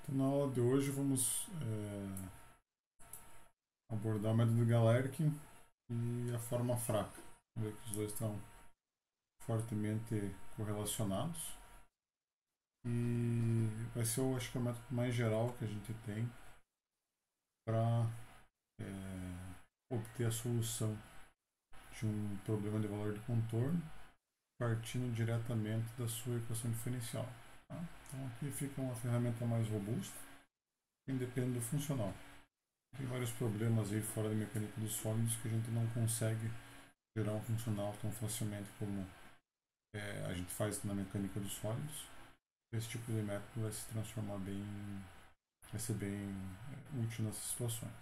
Então, na aula de hoje vamos abordar o método de Galerkin e a forma fraca. Vamos ver que os dois estão fortemente correlacionados. E vai ser, eu acho que, o método mais geral que a gente tem para obter a solução de um problema de valor de contorno partindo diretamente da sua equação diferencial. Tá? Então aqui fica uma ferramenta mais robusta, independente do funcional. Tem vários problemas aí fora da mecânica dos sólidos que a gente não consegue gerar um funcional tão facilmente como a gente faz na mecânica dos sólidos. Esse tipo de método vai se transformar bem, vai ser bem útil nessas situações.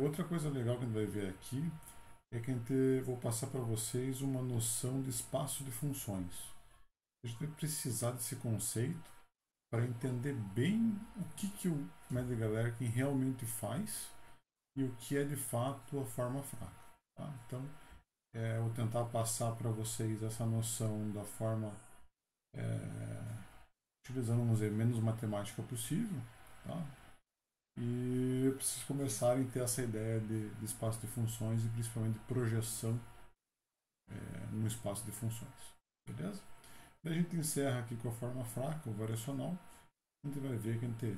Outra coisa legal que a gente vai ver aqui é que vou passar para vocês uma noção de espaço de funções. A gente vai precisar desse conceito para entender bem o que o método de Galerkin realmente faz e o que é de fato a forma fraca. Tá? Então, eu vou tentar passar para vocês essa noção da forma utilizando, vamos dizer, menos matemática possível, tá? E preciso começarem a ter essa ideia de espaço de funções e principalmente de projeção no espaço de funções, beleza? Daí a gente encerra aqui com a forma fraca, ou variacional. A gente vai ver que a gente,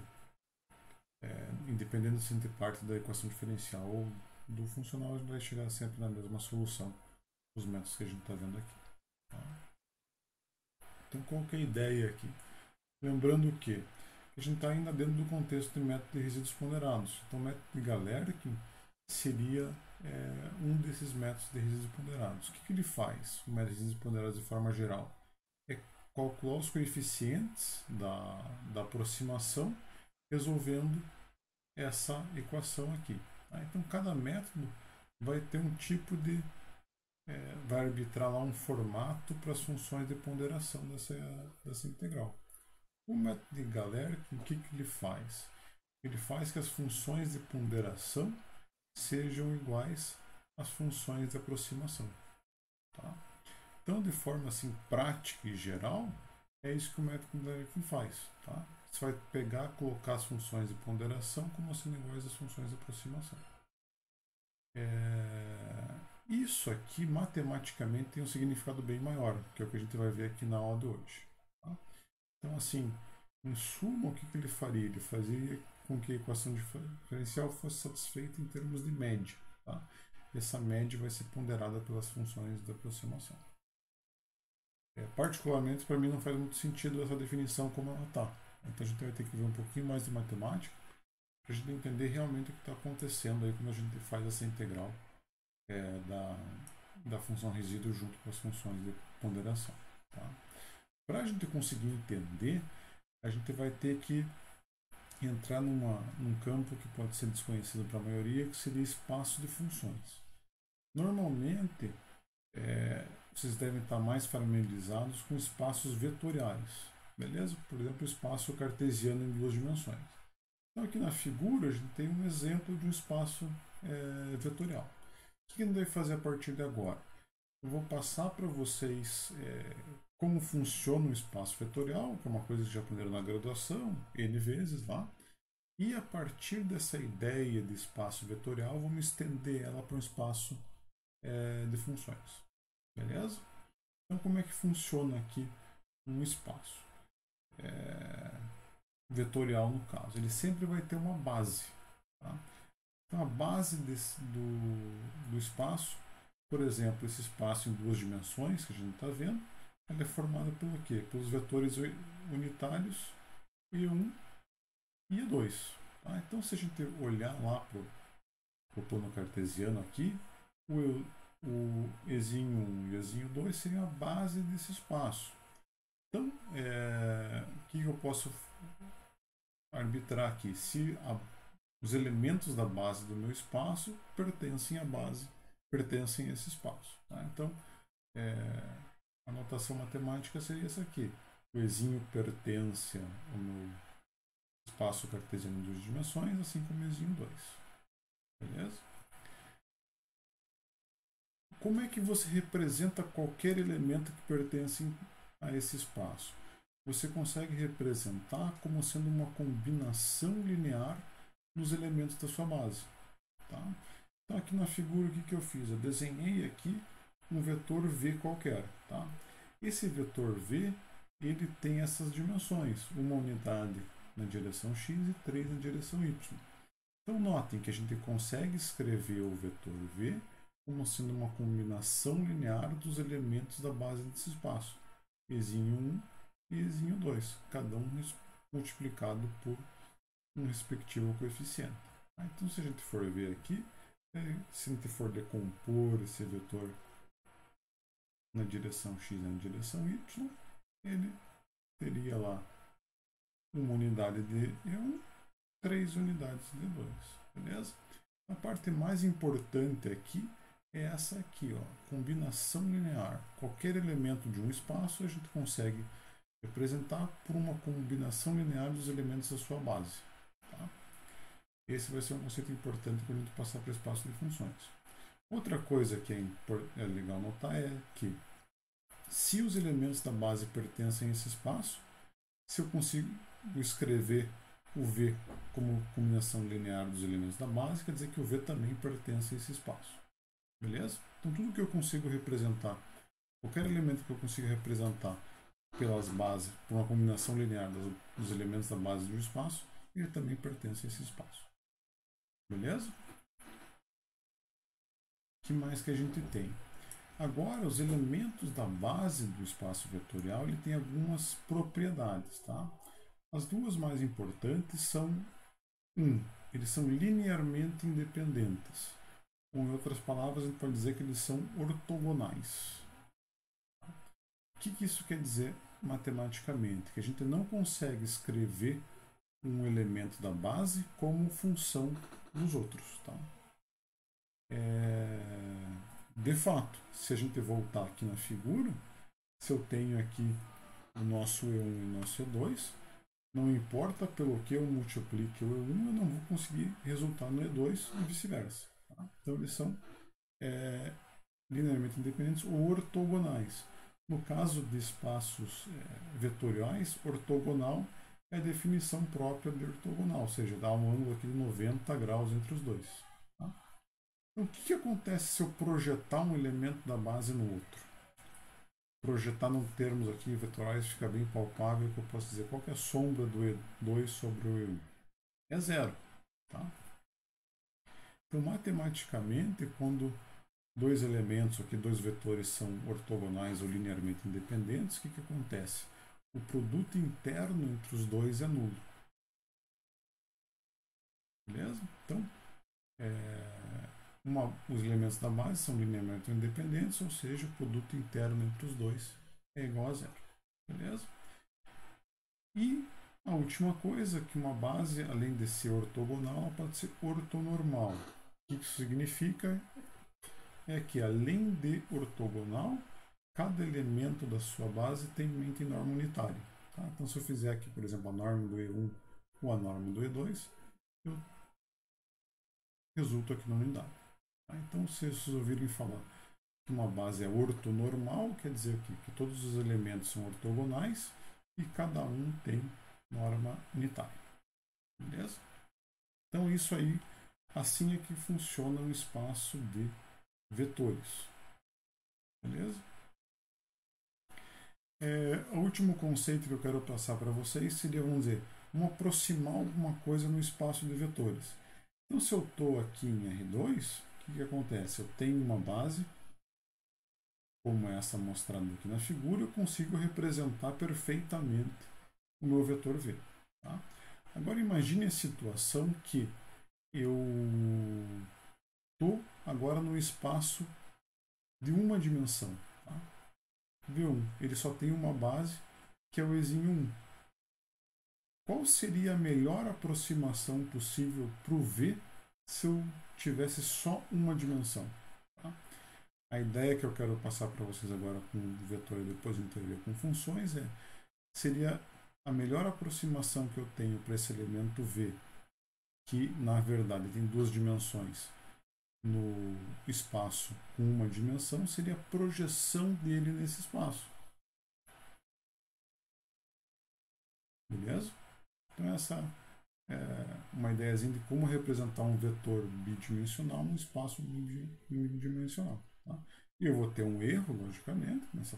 independente se a gente parte da equação diferencial ou do funcional, a gente vai chegar sempre na mesma solução dos métodos que a gente está vendo aqui. Tá? Então, qual que é a ideia aqui? Lembrando que a gente está ainda dentro do contexto de método de resíduos ponderados. Então, o método de Galerkin seria um desses métodos de resíduos ponderados. O que ele faz, o método de resíduos ponderados de forma geral? É calcular os coeficientes da aproximação resolvendo essa equação aqui. Tá? Então, cada método vai ter um tipo de vai arbitrar lá um formato para as funções de ponderação dessa integral. O método de Galerkin, o que ele faz? Ele faz que as funções de ponderação sejam iguais às funções de aproximação. Tá? Então, de forma assim prática e geral, é isso que o método de Galerkin faz. Tá? Você vai pegar, colocar as funções de ponderação como sendo iguais às funções de aproximação. Isso aqui, matematicamente, tem um significado bem maior, que é o que a gente vai ver aqui na aula de hoje. Tá? Então, assim, em suma, o que ele faria? Ele fazia com que a equação diferencial fosse satisfeita em termos de média. Tá? Essa média vai ser ponderada pelas funções da aproximação. Particularmente, para mim, não faz muito sentido essa definição como ela está. Então, a gente vai ter que ver um pouquinho mais de matemática para a gente entender realmente o que está acontecendo aí quando a gente faz essa integral da função resíduo junto com as funções de ponderação. Tá? Para a gente conseguir entender, a gente vai ter que entrar num campo que pode ser desconhecido para a maioria, que seria espaço de funções. Normalmente, vocês devem estar mais familiarizados com espaços vetoriais, beleza? Por exemplo, o espaço cartesiano em duas dimensões. Então, aqui na figura, a gente tem um exemplo de um espaço vetorial. O que a gente vai fazer a partir de agora? Eu vou passar para vocês como funciona um espaço vetorial, que é uma coisa que já aprenderam na graduação, N vezes lá. E a partir dessa ideia de espaço vetorial, vamos estender ela para um espaço de funções. Beleza? Então, como é que funciona aqui um espaço vetorial, no caso? Ele sempre vai ter uma base. Tá? Então, a base do espaço, por exemplo, esse espaço em duas dimensões que a gente está vendo, ela é formada pelo quê? Pelos vetores unitários E1 e E2. Tá? Então, se a gente olhar lá para o plano cartesiano aqui, o Ezinho 1 e Ezinho 2 seriam a base desse espaço. Então, o que eu posso arbitrar aqui? Se os elementos da base do meu espaço pertencem à base, pertencem a esse espaço. Tá? Então, a notação matemática seria essa aqui. O Ezinho pertence ao meu espaço cartesiano em duas dimensões, assim como o Ezinho 2. Beleza? Como é que você representa qualquer elemento que pertence a esse espaço? você consegue representar como sendo uma combinação linear dos elementos da sua base. Tá? Então aqui na figura o que eu fiz? Eu desenhei aqui um vetor V qualquer. Tá? Esse vetor V ele tem essas dimensões, uma unidade na direção x e 3 na direção y. Então notem que a gente consegue escrever o vetor V como sendo uma combinação linear dos elementos da base desse espaço. Ezinho 1 e ezinho 2, cada um multiplicado por um respectivo coeficiente. Então se a gente for ver aqui, se a gente for decompor esse vetor na direção x e na direção y, ele teria lá uma unidade de E1, 3 unidades de E2, beleza? A parte mais importante aqui é essa aqui, ó, combinação linear. Qualquer elemento de um espaço a gente consegue representar por uma combinação linear dos elementos da sua base. Tá? Esse vai ser um conceito importante para a gente passar para o espaço de funções. Outra coisa que é legal notar é que se os elementos da base pertencem a esse espaço, se eu consigo escrever o V como combinação linear dos elementos da base, quer dizer que o V também pertence a esse espaço. Beleza? Então tudo que eu consigo representar, qualquer elemento que eu consiga representar pelas bases, por uma combinação linear dos elementos da base do espaço, ele também pertence a esse espaço. Beleza? O que mais que a gente tem? Agora, os elementos da base do espaço vetorial ele tem algumas propriedades. Tá? As duas mais importantes são, eles são linearmente independentes. Ou, em outras palavras, a gente pode dizer que eles são ortogonais. O que isso quer dizer matematicamente? Que a gente não consegue escrever um elemento da base como função dos outros. Tá? De fato, se a gente voltar aqui na figura, se eu tenho aqui o nosso E1 e o nosso E2, não importa pelo que eu multiplique o E1, eu não vou conseguir resultar no E2 e vice-versa. Tá? Então eles são linearmente independentes ou ortogonais. No caso de espaços vetoriais, ortogonal é a definição própria de ortogonal, ou seja, dá um ângulo aqui de 90 graus entre os dois. Tá? Então, o que acontece se eu projetar um elemento da base no outro? Projetar em termos aqui vetoriais fica bem palpável, que eu posso dizer qual que é a sombra do E2 sobre o E1. É zero. Tá? Então, matematicamente, quando dois elementos, aqui dois vetores são ortogonais ou linearmente independentes, o que acontece? O produto interno entre os dois é nulo. Beleza? Então, os elementos da base são linearmente independentes, ou seja, o produto interno entre os dois é igual a zero. Beleza? E a última coisa, que uma base, além de ser ortogonal, ela pode ser ortonormal. O que isso significa? É que, além de ortogonal, cada elemento da sua base tem mente norma unitária. Tá? Então, se eu fizer aqui, por exemplo, a norma do E1 ou a norma do E2, eu resulto aqui na unidade. Tá? Então, se vocês ouvirem falar que uma base é ortonormal, quer dizer que todos os elementos são ortogonais e cada um tem norma unitária. Beleza? Então, isso aí, assim é que funciona o espaço de vetores. Beleza? O último conceito que eu quero passar para vocês seria, vamos dizer, aproximar alguma coisa no espaço de vetores. Então, se eu estou aqui em R2, o que acontece? Eu tenho uma base, como essa mostrada aqui na figura, eu consigo representar perfeitamente o meu vetor V. Tá? Agora, imagine a situação que eu estou agora no espaço de uma dimensão. Tá? V1, ele só tem uma base, que é o Ezinho 1. Qual seria a melhor aproximação possível para o V se eu tivesse só uma dimensão? Tá? A ideia que eu quero passar para vocês agora com o vetor e depois em teoria com funções seria a melhor aproximação que eu tenho para esse elemento V, que na verdade tem duas dimensões, no espaço com uma dimensão, seria a projeção dele nesse espaço. Beleza? Então essa é uma ideiazinha de como representar um vetor bidimensional num espaço unidimensional. Tá? E eu vou ter um erro, logicamente, nessa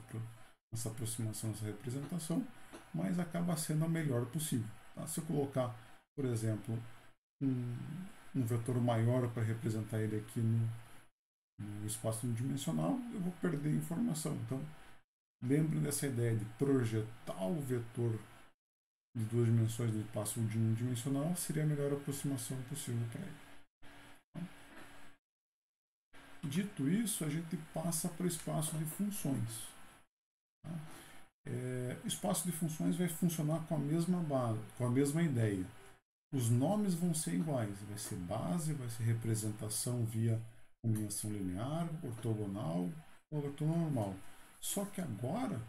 aproximação, nessa representação, mas acaba sendo a melhor possível. Tá? Se eu colocar, por exemplo, um vetor maior para representar ele aqui no espaço unidimensional, eu vou perder informação. Então, lembre dessa ideia de projetar o vetor de duas dimensões no espaço unidimensional, seria a melhor aproximação possível para ele. Dito isso, a gente passa para o espaço de funções. Tá? Espaço de funções vai funcionar com a mesma base, com a mesma ideia. Os nomes vão ser iguais, vai ser base, vai ser representação via combinação linear, ortogonal ou ortonormal. Só que agora,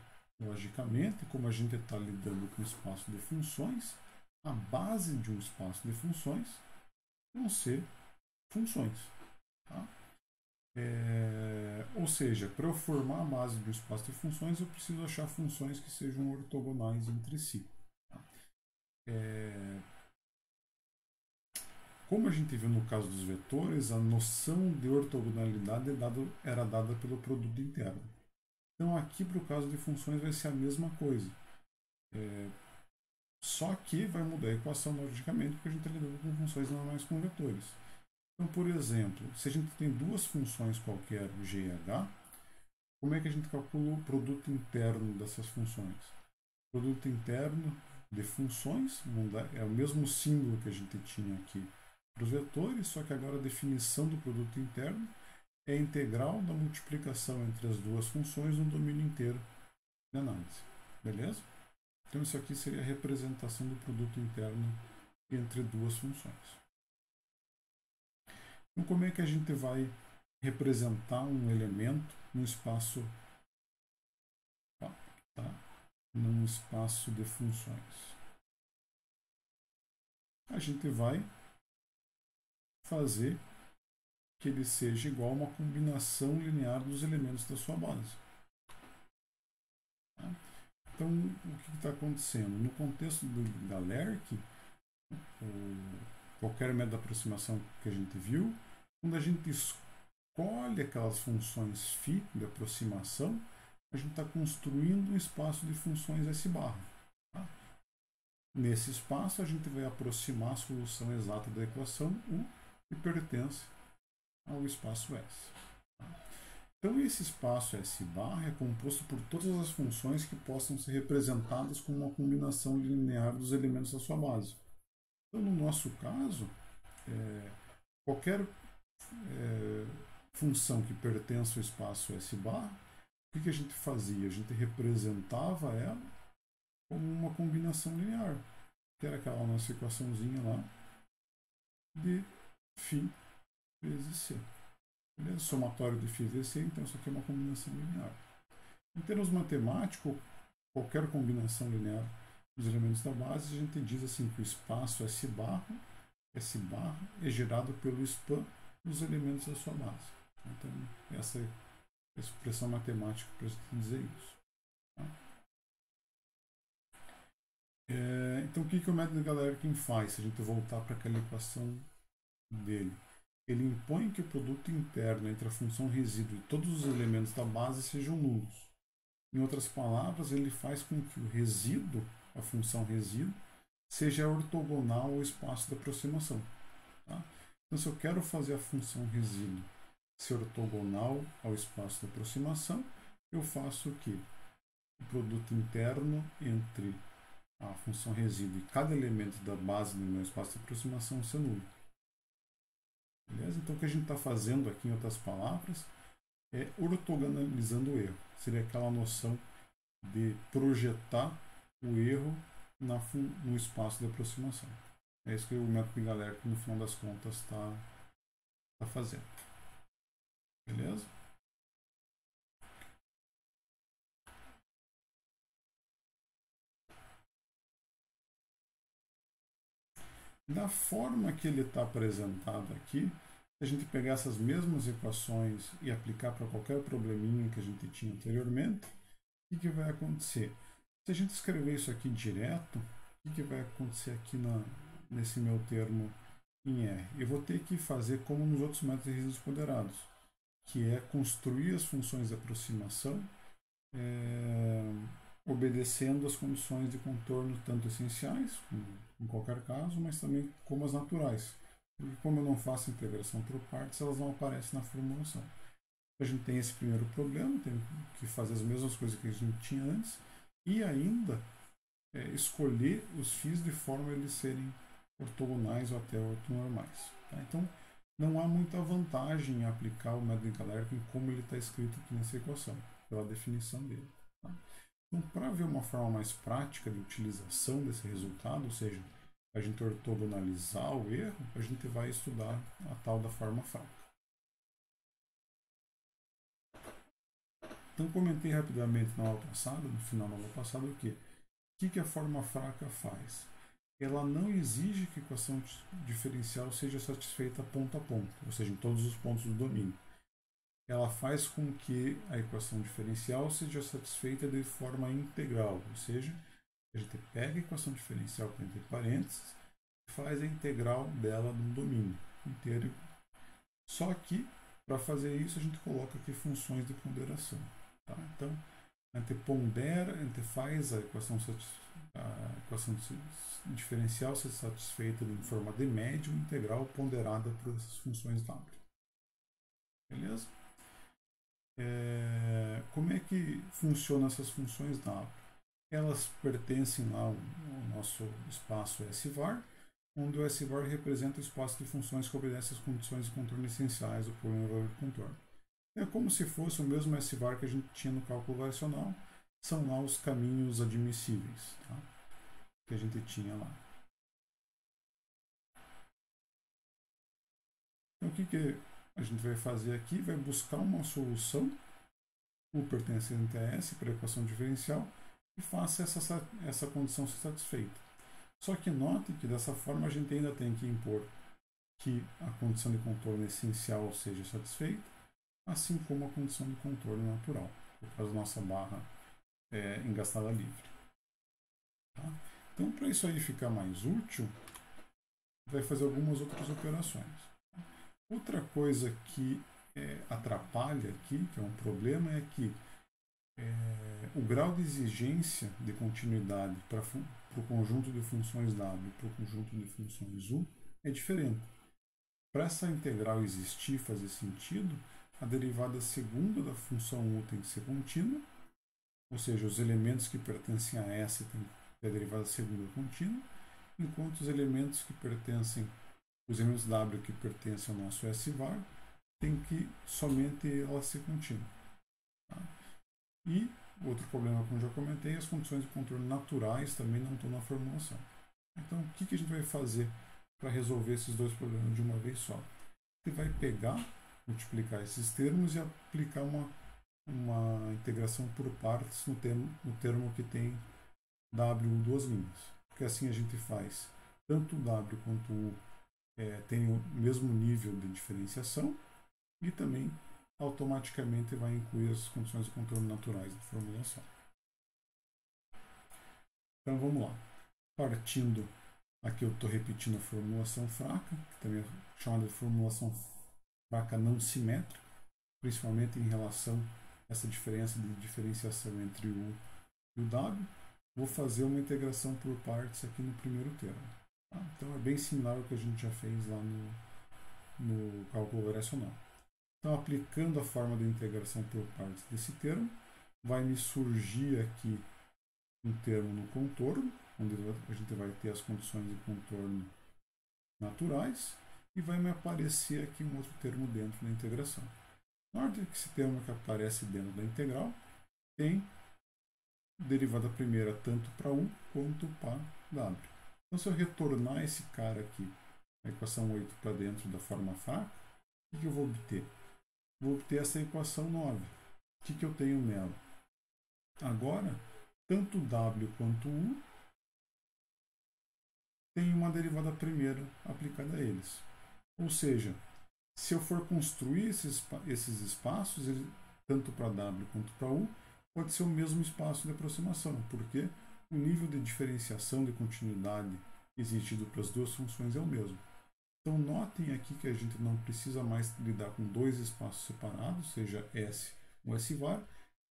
logicamente, como a gente está lidando com o espaço de funções, a base de um espaço de funções vão ser funções. Tá? Ou seja, para eu formar a base de um espaço de funções, eu preciso achar funções que sejam ortogonais entre si. Tá? Como a gente viu no caso dos vetores, a noção de ortogonalidade era dada pelo produto interno. Então aqui para o caso de funções vai ser a mesma coisa. Só que vai mudar a equação logicamente, porque a gente está lidando com funções normais com vetores. Então, por exemplo, se a gente tem duas funções qualquer, g e h, como é que a gente calcula o produto interno dessas funções? O produto interno de funções é o mesmo símbolo que a gente tinha aqui para os vetores, só que agora a definição do produto interno é a integral da multiplicação entre as duas funções no domínio inteiro de análise. Beleza? Então isso aqui seria a representação do produto interno entre duas funções. Então como é que a gente vai representar um elemento num espaço, num espaço de funções? A gente vai fazer que ele seja igual a uma combinação linear dos elementos da sua base. Tá? Então, o que está acontecendo? No contexto da LERC, qualquer método de aproximação que a gente viu, quando a gente escolhe aquelas funções φ de aproximação, a gente está construindo um espaço de funções S-barra. Tá? Nesse espaço, a gente vai aproximar a solução exata da equação U, que pertence ao espaço S. Então, esse espaço S-barra é composto por todas as funções que possam ser representadas como uma combinação linear dos elementos da sua base. Então, no nosso caso, qualquer função que pertence ao espaço S-barra, o que a gente fazia? A gente representava ela como uma combinação linear, que era aquela nossa equaçãozinha lá de φ vezes C. Beleza? Somatório de φ vezes C, então isso aqui é uma combinação linear. Em termos matemáticos, qualquer combinação linear dos elementos da base, a gente diz assim que o espaço S-barra é gerado pelo span dos elementos da sua base. Então, essa é a expressão matemática para dizer isso. Tá? Então, o que o método de Galerkin faz? Se a gente voltar para aquela equação dele, ele impõe que o produto interno entre a função resíduo e todos os elementos da base sejam nulos. Em outras palavras, ele faz com que o resíduo, a função resíduo, seja ortogonal ao espaço de aproximação. Tá? Então, se eu quero fazer a função resíduo ser ortogonal ao espaço de aproximação, eu faço o quê? O produto interno entre a função resíduo e cada elemento da base do meu espaço de aproximação ser nulo. Beleza? Então, o que a gente está fazendo aqui, em outras palavras, é ortogonalizando o erro. Seria aquela noção de projetar o erro no espaço de aproximação. É isso que o método de Galerkin, no final das contas, está fazendo. Beleza? Da forma que ele está apresentado aqui, se a gente pegar essas mesmas equações e aplicar para qualquer probleminha que a gente tinha anteriormente, o que vai acontecer? Se a gente escrever isso aqui direto, que vai acontecer aqui nesse meu termo em R? Eu vou ter que fazer como nos outros métodos de resíduos ponderados, que é construir as funções de aproximação obedecendo as condições de contorno tanto essenciais, em qualquer caso, mas também como as naturais. Porque como eu não faço integração por partes, elas não aparecem na formulação. A gente tem esse primeiro problema, tem que fazer as mesmas coisas que a gente tinha antes, e ainda escolher os φ de forma a eles serem ortogonais ou até ortonormais. Tá? Então, não há muita vantagem em aplicar o método de Galerkin em como ele está escrito aqui nessa equação, pela definição dele. Tá? Então, para ver uma forma mais prática de utilização desse resultado, ou seja, a gente ortogonalizar o erro, a gente vai estudar a tal da forma fraca. Então, comentei rapidamente na aula passada, no final da aula passada, o que a forma fraca faz? Ela não exige que a equação diferencial seja satisfeita ponto a ponto, ou seja, em todos os pontos do domínio. Ela faz com que a equação diferencial seja satisfeita de forma integral, ou seja, a gente pega a equação diferencial entre parênteses e faz a integral dela no domínio inteiro. Só que, para fazer isso, a gente coloca aqui funções de ponderação. Tá? Então, a gente pondera, a gente faz a equação diferencial ser satisfeita em forma de médio integral ponderada por essas funções W. Beleza? Como é que funcionam essas funções W? Elas pertencem lá ao nosso espaço S-var, onde o S-var representa o espaço de funções que obedecem às condições de contorno essenciais do problema de valor de contorno. É como se fosse o mesmo S-var que a gente tinha no cálculo variacional, são lá os caminhos admissíveis, tá? Que a gente tinha lá. Então, o que a gente vai fazer aqui? Vai buscar uma solução, U pertencente a S, para a equação diferencial, e faça essa condição ser satisfeita. Só que note que dessa forma a gente ainda tem que impor que a condição de contorno essencial seja satisfeita, assim como a condição de contorno natural, por causa da nossa barra engastada livre. Tá? Então, para isso aí ficar mais útil, vai fazer algumas outras operações. Outra coisa que atrapalha aqui, que é um problema, é que o grau de exigência de continuidade para o conjunto de funções W e para o conjunto de funções U é diferente. Para essa integral existir, fazer sentido, a derivada segunda da função U tem que ser contínua, ou seja, os elementos que pertencem a S têm que ter a derivada segunda contínua, enquanto os elementos W que pertencem ao nosso S-var tem que somente ela ser contínua. Tá? E outro problema, como já comentei, as condições de contorno naturais também não estão na formulação. Então, o que a gente vai fazer para resolver esses dois problemas de uma vez só? Você vai pegar, multiplicar esses termos e aplicar uma integração por partes no termo que tem W duas linhas. Porque assim a gente faz tanto W quanto U tem o mesmo nível de diferenciação e também automaticamente vai incluir as condições de contorno naturais da formulação. Então vamos lá. Partindo, aqui eu estou repetindo a formulação fraca, que também é chamada de formulação fraca não simétrica, principalmente em relação a essa diferença de diferenciação entre o U e o W. Vou fazer uma integração por partes aqui no primeiro termo. Tá? Então é bem similar ao que a gente já fez lá no cálculo variacional. Então, aplicando a forma de integração por partes desse termo, vai me surgir aqui um termo no contorno, onde a gente vai ter as condições de contorno naturais, e vai me aparecer aqui um outro termo dentro da integração. Na ordem que esse termo que aparece dentro da integral tem derivada primeira tanto para U quanto para W. Então, se eu retornar esse cara aqui, a equação 8 para dentro da forma fraca, o que eu vou obter? Vou obter essa equação 9. O que eu tenho nela? Agora, tanto W quanto U tem uma derivada primeira aplicada a eles. Ou seja, se eu for construir esses espaços, tanto para W quanto para U, pode ser o mesmo espaço de aproximação. Por quê? o nível de diferenciação de continuidade exigido para as duas funções é o mesmo. Então, notem aqui que a gente não precisa mais lidar com dois espaços separados, seja S ou S var,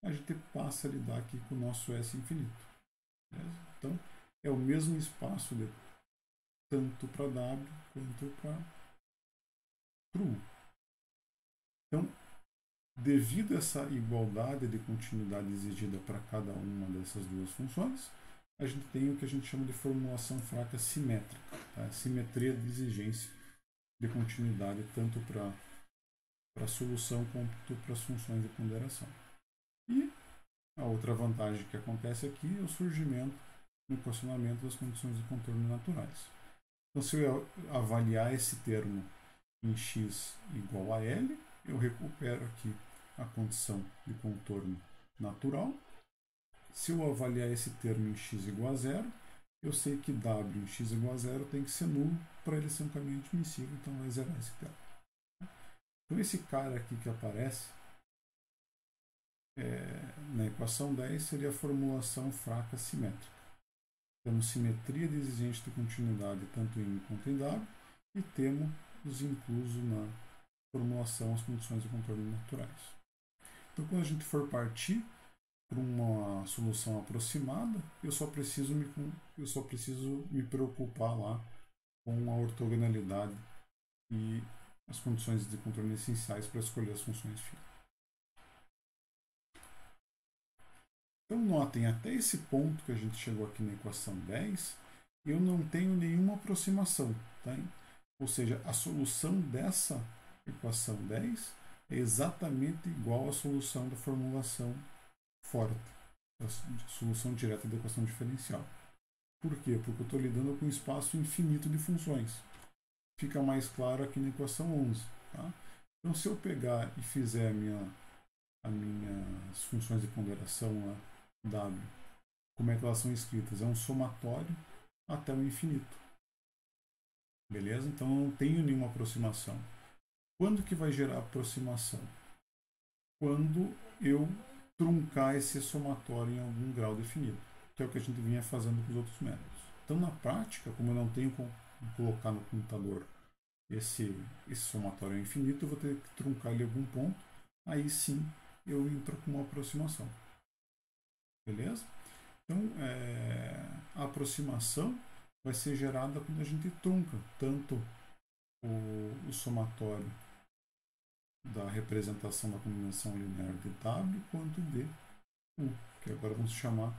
a gente passa a lidar aqui com o nosso S infinito. Beleza? Então, é o mesmo espaço de tanto para W quanto para U. Então, devido a essa igualdade de continuidade exigida para cada uma dessas duas funções, a gente tem o que a gente chama de formulação fraca simétrica, tá? Simetria de exigência de continuidade tanto para a solução quanto para as funções de ponderação. E a outra vantagem que acontece aqui é o surgimento no equacionamento das condições de contorno naturais. Então, se eu avaliar esse termo em x igual a L, eu recupero aqui a condição de contorno natural. Se eu avaliar esse termo em x igual a zero, eu sei que W em x igual a zero tem que ser nulo para ele ser um caminho admissível, então vai zerar esse termo. Então esse cara aqui que aparece na equação 10 seria a formulação fraca simétrica. Temos simetria de exigência de continuidade tanto em quanto em W e temos incluso na formulação as condições de contorno naturais. Então quando a gente for partir para uma solução aproximada, eu só preciso me preocupar lá com a ortogonalidade e as condições de contorno essenciais para escolher as funções φ. Então notem, até esse ponto que a gente chegou aqui na equação 10, eu não tenho nenhuma aproximação. Tá? Ou seja, a solução dessa equação 10 é exatamente igual à solução da formulação forte, a solução direta da equação diferencial. Por quê? Porque eu estou lidando com um espaço infinito de funções. Fica mais claro aqui na equação 11. Tá? Então, se eu pegar e fizer as minhas funções de ponderação, a W, como é que elas são escritas? É um somatório até o infinito. Beleza? Então, eu não tenho nenhuma aproximação. Quando que vai gerar aproximação? Quando eu truncar esse somatório em algum grau definido, que é o que a gente vinha fazendo com os outros métodos. Então, na prática, como eu não tenho como colocar no computador esse somatório infinito, eu vou ter que truncar ele em algum ponto, aí sim eu entro com uma aproximação. Beleza? Então, a aproximação vai ser gerada quando a gente trunca tanto o somatório da representação da combinação linear de W quanto de U, que agora vamos chamar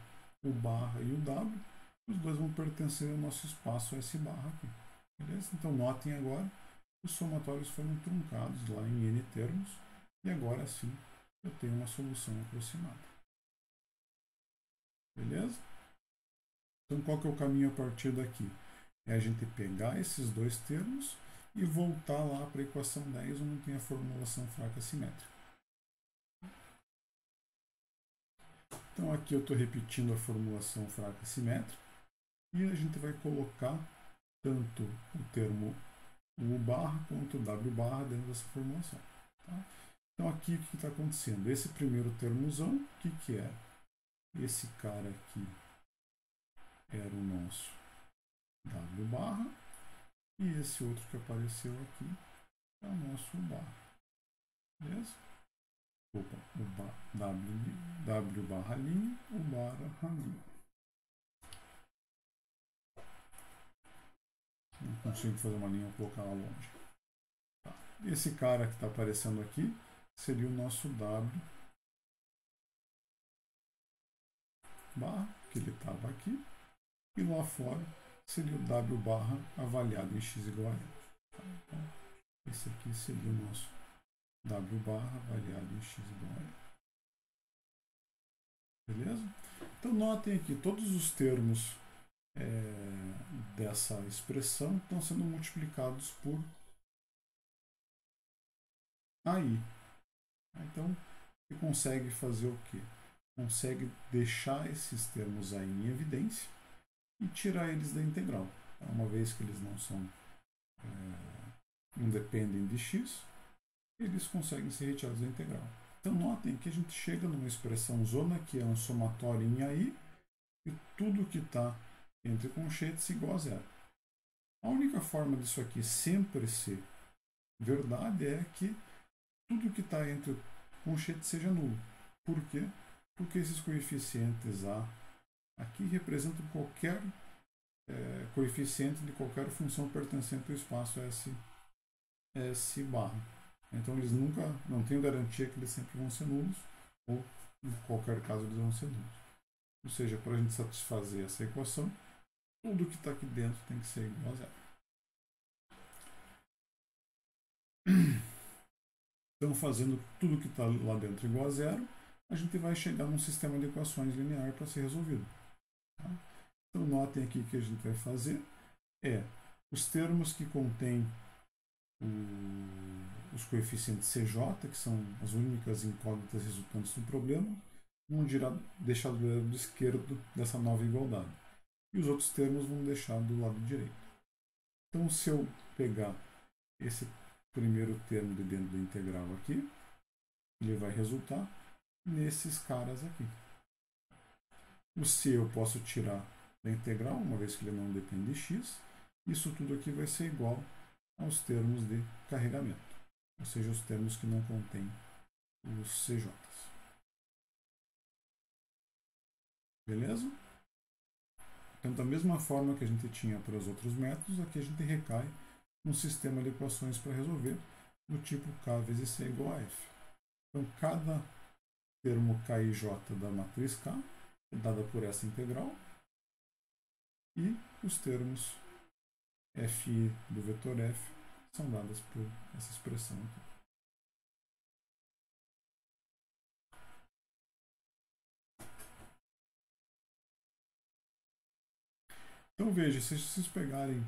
o barra e o W. Os dois vão pertencer ao nosso espaço S barra aqui. Beleza? Então notem agora que os somatórios foram truncados lá em N termos e agora sim eu tenho uma solução aproximada. Beleza? Então qual que é o caminho a partir daqui? É a gente pegar esses dois termos e voltar lá para a equação 10, onde tem a formulação fraca simétrica. Então aqui eu estou repetindo a formulação fraca simétrica e a gente vai colocar tanto o termo U barra quanto o W barra dentro dessa formulação. Tá? Então aqui o que está acontecendo? Esse primeiro termozão, o que é? Esse cara aqui era o nosso W barra e esse outro que apareceu aqui é o nosso U barra. Beleza? Opa, W barra linha, U barra linha. Não consigo fazer uma linha, vou colocar ela longe. Tá. Esse cara que está aparecendo aqui seria o nosso W barra, que ele estava aqui, e lá fora seria o W barra avaliado em x igual a L. Tá? Então, esse aqui seria o nosso W barra avaliado em x igual a L. Beleza? Então notem aqui, todos os termos dessa expressão estão sendo multiplicados por AI. Então, você consegue fazer o quê? Consegue deixar esses termos aí em evidência e tirar eles da integral. Uma vez que eles não dependem de x, eles conseguem ser retirados da integral. Então notem que a gente chega numa expressão zona que é um somatório em AI e tudo que está entre conchetes igual a zero. A única forma disso aqui sempre ser verdade é que tudo que está entre conchetes seja nulo. Por quê? Porque esses coeficientes A aqui representam qualquer coeficiente de qualquer função pertencente ao espaço S barra. Então eles nunca, não tenho garantia que eles sempre vão ser nulos, ou em qualquer caso eles vão ser nulos. Ou seja, para a gente satisfazer essa equação, tudo que está aqui dentro tem que ser igual a zero. Então, fazendo tudo que está lá dentro igual a zero, a gente vai chegar num sistema de equações linear para ser resolvido. Tá? Então, notem aqui que a gente vai fazer os termos que contêm os coeficientes CJ, que são as únicas incógnitas resultantes do problema, vão deixar do lado esquerdo dessa nova igualdade. E os outros termos vão deixar do lado direito. Então, se eu pegar esse primeiro termo de dentro da integral aqui, ele vai resultar nesses caras aqui. O C eu posso tirar da integral, uma vez que ele não depende de x. Isso tudo aqui vai ser igual aos termos de carregamento, ou seja, os termos que não contêm os CJs. Beleza? Então, da mesma forma que a gente tinha para os outros métodos, aqui a gente recai um sistema de equações para resolver do tipo K vezes C igual a F. Então, cada termo K e J da matriz K é dada por essa integral e os termos F do vetor F são dadas por essa expressão aqui. Então veja, se vocês pegarem,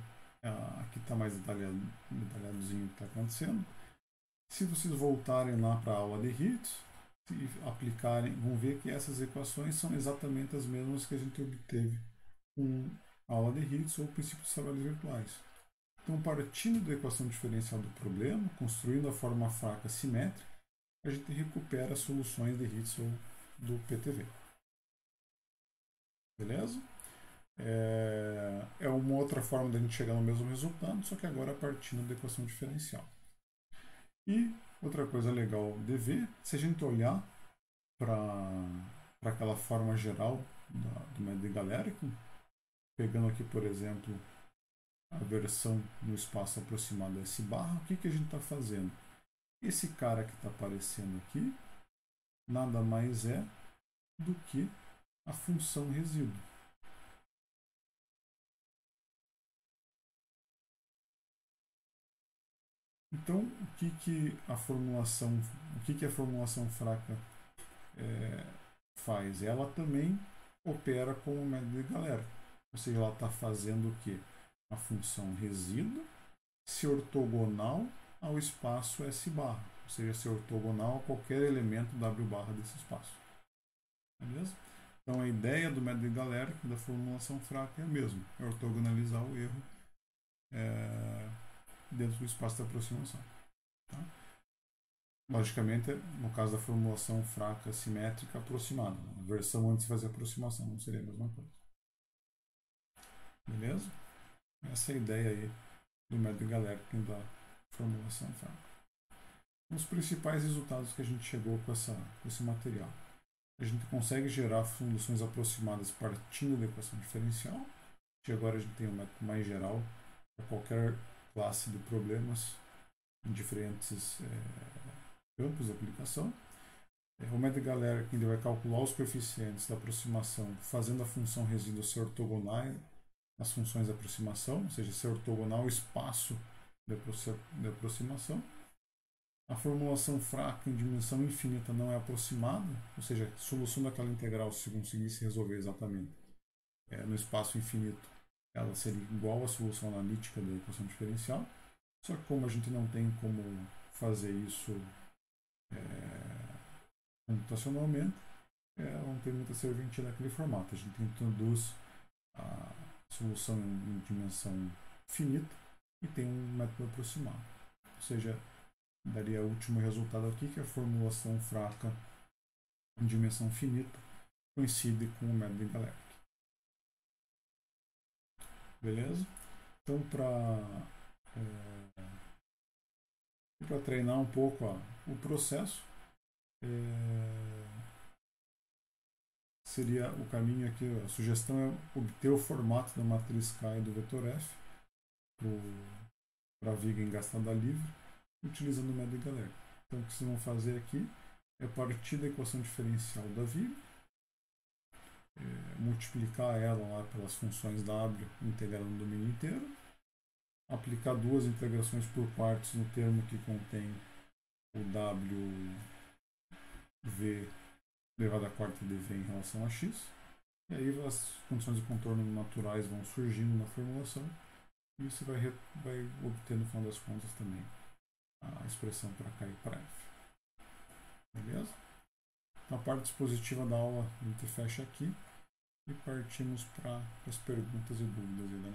aqui está mais detalhadozinho o que está acontecendo. Se vocês voltarem lá para a aula de hits e aplicarem, vão ver que essas equações são exatamente as mesmas que a gente obteve com a aula de hits ou o princípio dos trabalhos virtuais. Então, partindo da equação diferencial do problema, construindo a forma fraca simétrica, a gente recupera as soluções de hits ou do PTV. Beleza? É uma outra forma de a gente chegar no mesmo resultado, só que agora partindo da equação diferencial. E outra coisa legal de ver, se a gente olhar para aquela forma geral do método de Galerkin, pegando aqui, por exemplo, a versão no espaço aproximado S barra, o que a gente está fazendo? Esse cara que está aparecendo aqui nada mais é do que a função resíduo. Então, o que a formulação fraca faz? Ela também opera como o método de Galerkin. Ou seja, ela está fazendo o quê? A função resíduo se ortogonal ao espaço S barra, ou seja, se ortogonal a qualquer elemento W barra desse espaço. Beleza? Então a ideia do método de Galerkin, da formulação fraca, é a mesma, é ortogonalizar o erro dentro do espaço da aproximação. Tá? Logicamente, no caso da formulação fraca simétrica aproximada, a versão antes de fazer a aproximação não seria a mesma coisa. Beleza? Essa é a ideia aí do método de Galerkin da formulação fraca. Os principais resultados que a gente chegou com esse material. A gente consegue gerar soluções aproximadas partindo da equação diferencial, que agora a gente tem um método mais geral para qualquer classe de problemas em diferentes campos de aplicação. O método de Galerkin vai calcular os coeficientes da aproximação fazendo a função resíduo ser ortogonal às funções de aproximação, ou seja, ser ortogonal ao espaço de aproximação. A formulação fraca em dimensão infinita não é aproximada, ou seja, a solução daquela integral, se conseguisse resolver exatamente no espaço infinito, ela seria igual à solução analítica da equação diferencial. Só que como a gente não tem como fazer isso computacionalmente, não tem muita serventia naquele formato. A gente introduz a solução em dimensão finita e tem um método aproximado. Ou seja, daria o último resultado aqui, que a formulação fraca em dimensão finita coincide com o método de Galerkin. Beleza? Então, para treinar um pouco o processo, seria o caminho aqui, a sugestão é obter o formato da matriz K e do vetor F para a viga engastada livre, utilizando o método Galerga. Então, o que vocês vão fazer aqui é partir da equação diferencial da viga, multiplicar ela lá pelas funções W integrando o domínio inteiro, aplicar duas integrações por partes no termo que contém o WV elevado à quarta dV em relação a x, e aí as condições de contorno naturais vão surgindo na formulação e você vai obter no final das contas também a expressão para K e para F. Beleza? Então a parte dispositiva da aula a gente fecha aqui e partimos para as perguntas e dúvidas da